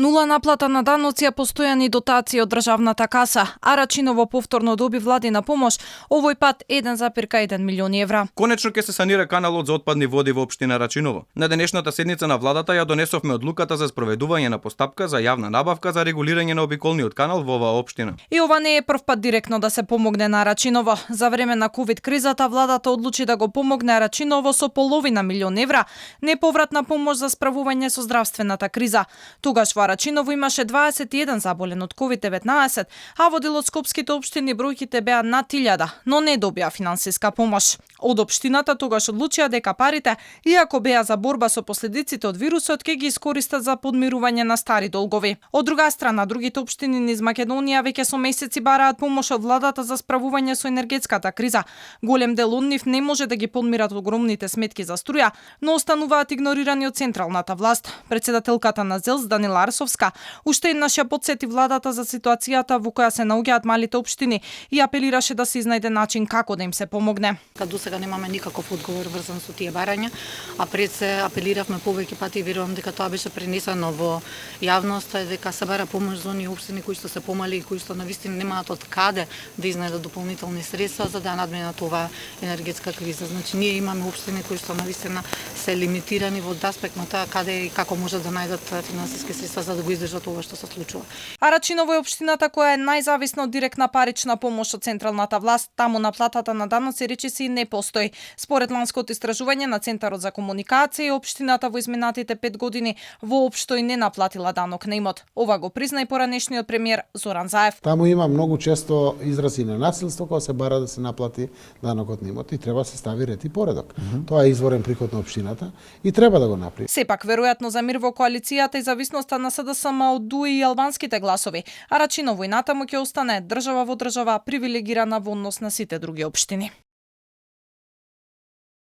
Нула наплата на даноци, а постојани дотации од државната каса. Арачиново повторно доби владина помош, овој пат 1,1 милиони евра. Конечно ќе се санира каналот за отпадни води во општина Рачиново. На денешната седница на владата ја донесовме одлуката за спроведување на постапка за јавна набавка за регулирање на обиколниот канал во оваа општина. И ова не е прв пат директно да се помогне на Рачиново. За време на ковид кризата владата одлучи да го помогне Рачиново со половина милион евра, неповратна помош за справување со здравствената криза. Тогаш во Рачиново имаше 21 заболен од COVID-19, а во делоскопските општини бројките беа над 1000, но не добија финансиска помош. Од општината тогаш одлучија дека парите, иако беа за борба со последиците од вирусот, ќе ги искористат за подмирување на стари долгови. Од друга страна, другите општини низ Македонија веќе со месеци бараат помош од владата за справување со енергетската криза. Голем дел од нив не може да ги подмират огромните сметки за струја, но остануваат игнорирани од централната власт. Председателката на ЗЕЛС Данила Арсовска уште еднаш ја потсети владата за ситуацијата во која се наоѓаат малите општини и апелираше да се изнајде начин како да им се помогне. До сега немаме никаков одговор врзан со тие барања, а пред се апелиравме повеќе пати и верувам дека тоа беше пренесено во јавноста, дека се бара помош за оние општини кои што се помали и кои што навистина немаат од каде да изнајдат дополнителни средства за да надминат оваа енергетска криза. Значи ние имаме општини кои што навистина се лимитирани во аспект на тоа каде и како може да најдат финансиски средства за да го издржат ова што се случува. Арачиново е општината која е најзависна од директна парична помош од централната власт. Таму наплатата на даноци речиси не постои. Според ланското истражување на Центарот за комуникација, општината во изминатите 5 години воопшто и не наплатила данок на имот. Ова го призна и поранешниот премиер Зоран Заев. Таму има многу често изрази на насилство кога се бара да се наплати данокот на имот и треба да се стави ред и поредок. Тоа е изворен приход на општината и треба да го направи. Сепак веројатно за мир во коалицијата и зависноста на СДСМ од ДУИ и албанските гласови, Арачиново и натаму ќе остане држава во држава привилегирана во однос на сите други општини.